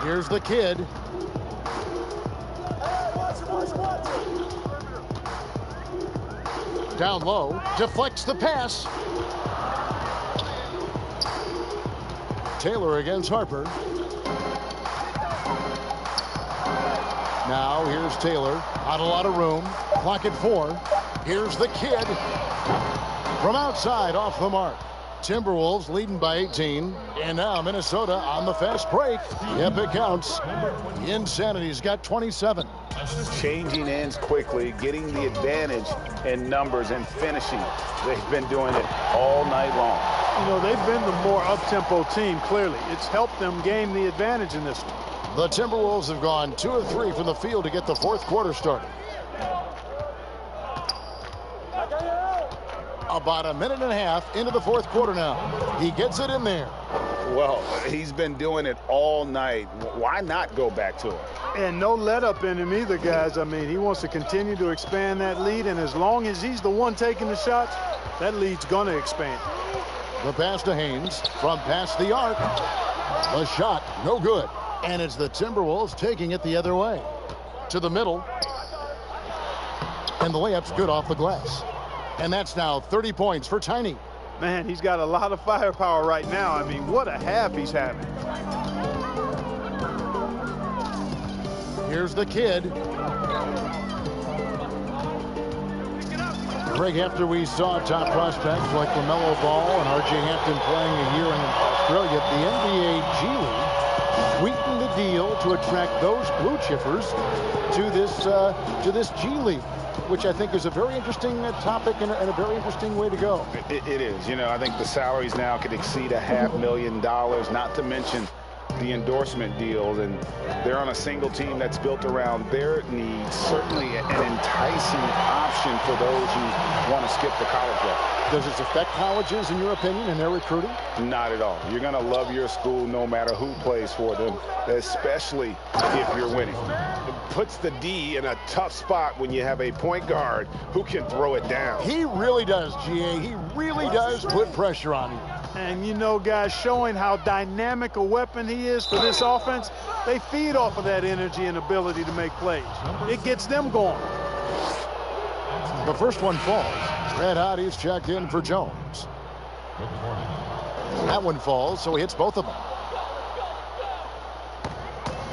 Here's the kid. Down low, deflects the pass. Taylor against Harper. Now here's Taylor. Not a lot of room. Clock at 4. Here's the kid. From outside, off the mark. Timberwolves leading by 18. And now Minnesota on the fast break. Yep, it counts. Insanity's got 27. Changing ends quickly, getting the advantage in numbers and finishing. They've been doing it all night long. You know, they've been the more up-tempo team, clearly. It's helped them gain the advantage in this one. The Timberwolves have gone 2 of 3 from the field to get the fourth quarter started. About a minute and a half into the fourth quarter now. He gets it in there. Well, he's been doing it all night. Why not go back to it? And no let up in him either, guys. I mean, he wants to continue to expand that lead, and as long as he's the one taking the shots, that lead's going to expand. The pass to Haynes from past the arc. The shot, no good. And it's the Timberwolves taking it the other way. To the middle. And the layup's good off the glass. And that's now 30 points for Tiny. Man, he's got a lot of firepower right now. I mean, what a half he's having. Here's the kid. Greg, after we saw top prospects like LaMelo Ball and R.J. Hampton playing a year in Australia, the NBA G League sweetened the deal to attract those blue chippers to this G League, which I think is a very interesting topic and a very interesting way to go. It is. You know, I think the salaries now could exceed $500,000, not to mention the endorsement deals, and they're on a single team that's built around their needs. Certainly an enticing option for those who want to skip the college route. Does this affect colleges, in your opinion, in their recruiting? Not at all. You're going to love your school no matter who plays for them, especially if you're winning. It puts the D in a tough spot when you have a point guard who can throw it down. He really does, GA. He really does put pressure on you. And, you know, guys, showing how dynamic a weapon he is for this offense, they feed off of that energy and ability to make plays. It gets them going. The first one falls. Red Hotties checked in for Jones. That one falls, so he hits both of them.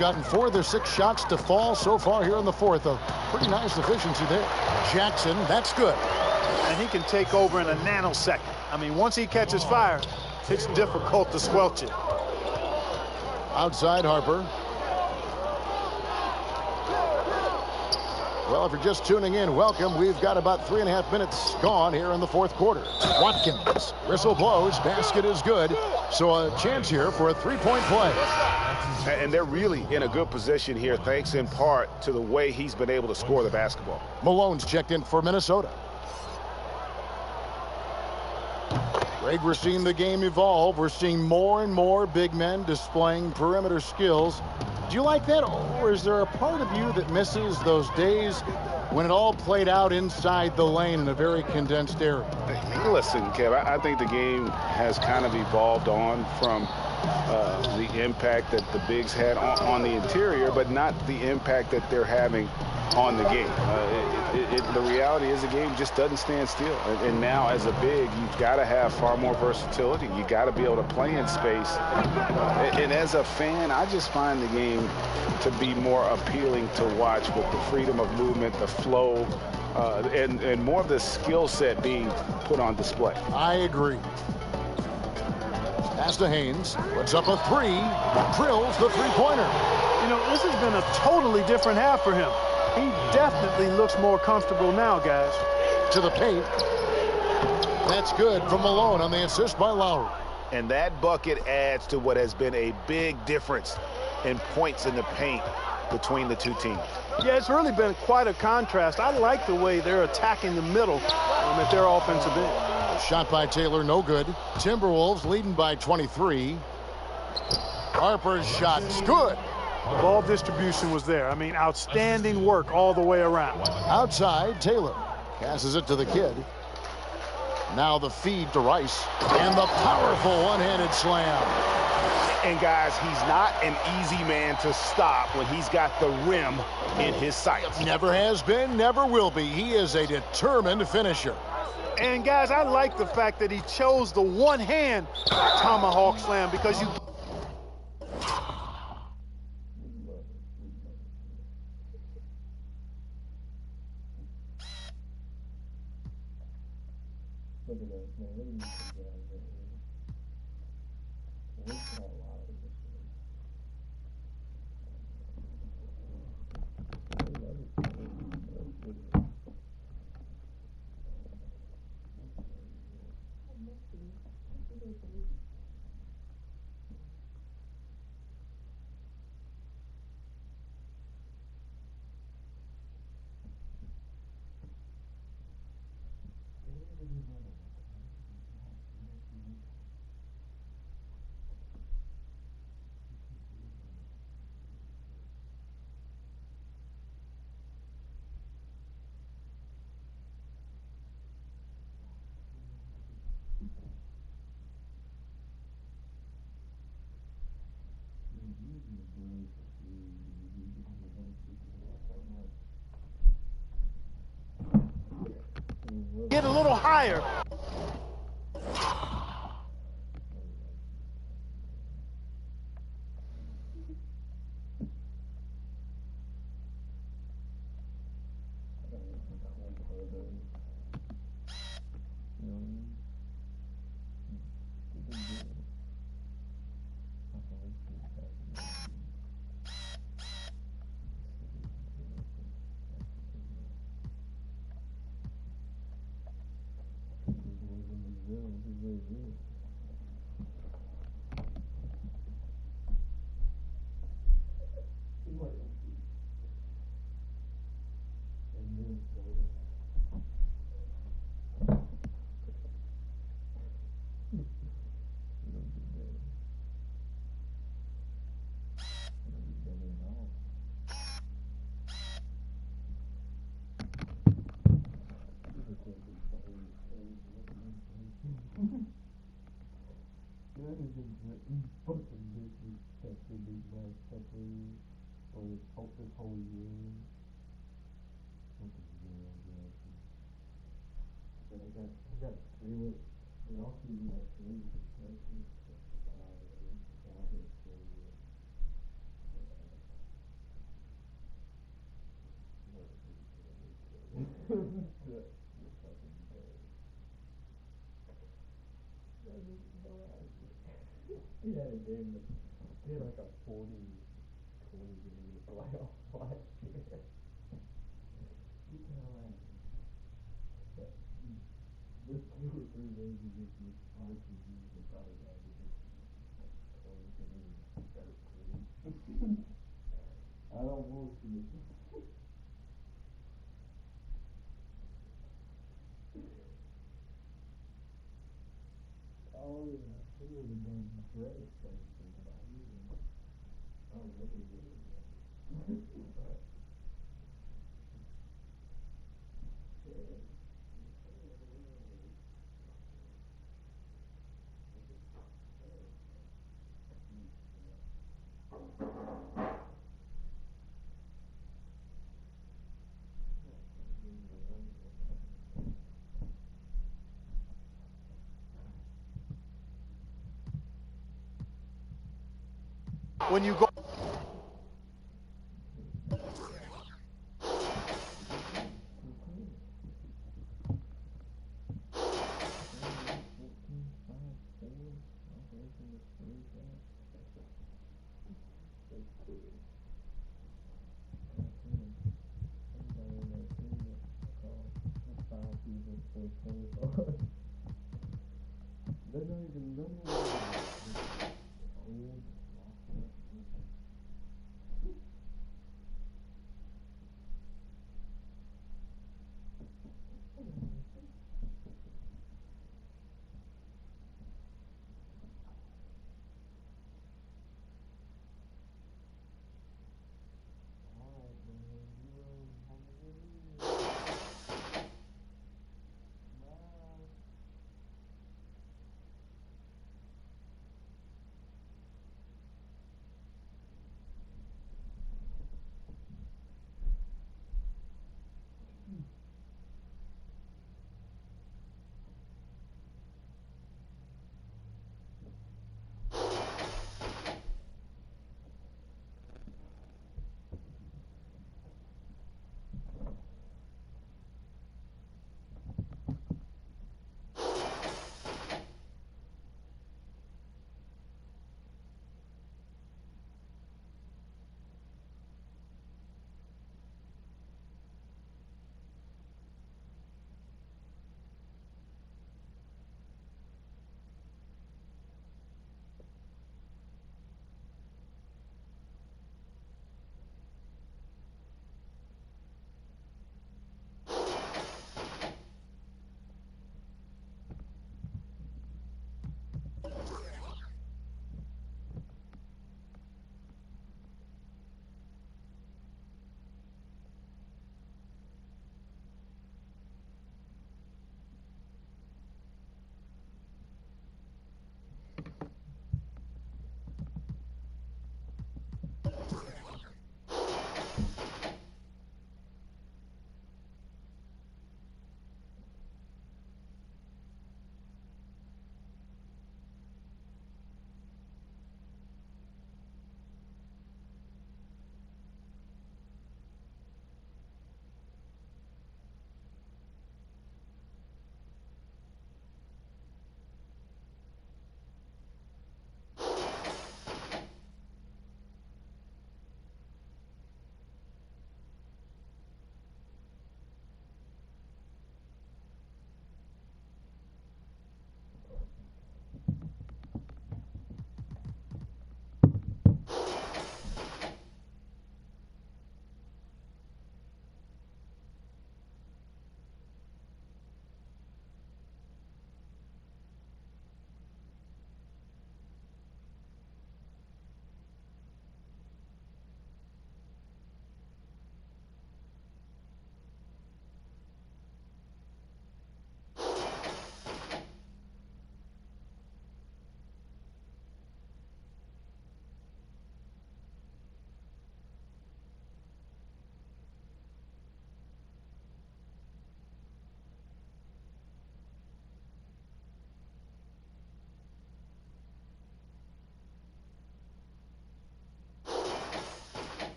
Gotten 4 of their 6 shots to fall so far here in the fourth. A pretty nice efficiency there. Jackson, that's good. And he can take over in a nanosecond. I mean, once he catches fire, it's difficult to squelch it. Outside Harper. Well, if you're just tuning in, welcome. We've got about 3.5 minutes gone here in the fourth quarter. Watkins, whistle blows, basket is good. So a chance here for a three-point play. And they're really in a good position here, thanks in part to the way he's been able to score the basketball. Malone's checked in for Minnesota. Greg, we're seeing the game evolve. We're seeing more and more big men displaying perimeter skills. Do you like that, or is there a part of you that misses those days when it all played out inside the lane in a very condensed area? Listen, Kev, I think the game has kind of evolved on from the impact that the bigs had on the interior, but not the impact that they're having on the game. The reality is the game just doesn't stand still. And now as a big, you've got to have far more versatility. You got to be able to play in space. And as a fan, I just find the game to be more appealing to watch with the freedom of movement, the flow, and more of the skill set being put on display. I agree. Pass to Haynes, puts up a 3, drills the three-pointer. You know, this has been a totally different half for him. He definitely looks more comfortable now, guys. To the paint. That's good from Malone on the assist by Lowry. And that bucket adds to what has been a big difference in points in the paint between the two teams. Yeah, it's really been quite a contrast. I like the way they're attacking the middle at their offensive end. Shot by Taylor, no good. Timberwolves leading by 23. Harper's shot's good. The ball distribution was there. I mean, outstanding work all the way around. Outside, Taylor passes it to the kid. Now the feed to Rice. And the powerful one-handed slam. And guys, he's not an easy man to stop when he's got the rim in his sights. Never has been, never will be. He is a determined finisher. And guys, I like the fact that he chose the one-hand tomahawk slam because you... Look at this, man. Look at these guys right here. Wasting a lot of this Get a little higher. couple, or this whole year. Something's going on there. But I got three. We also even got three. He had a game that he had like a 40-20 game in the playoffs last year. You can imagine. This 2 or 3 games against this RTG will probably average 23, 13. I don't bullshit. Oh yeah, he would have done great thinking about it. Oh, look at this. When you go. They're not even old.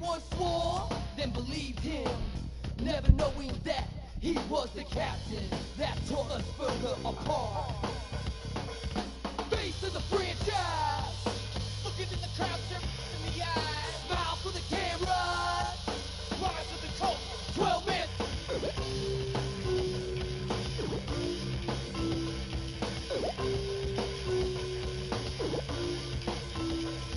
Everyone swore, then believed him, never knowing that he was the captain that tore us further apart. Face of the franchise, looking in the crowd, in the eyes, smile for the camera, rise of the coach, 12 men.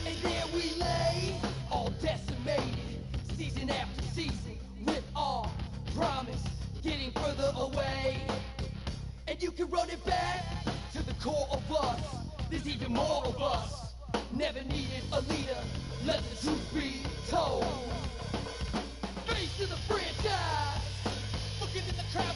And there we lay, all decimated, season after season, with our promise getting further away. And you can run it back to the core of us. There's even more of us. Never needed a leader, let the truth be told. Face to the franchise, looking in the crowd.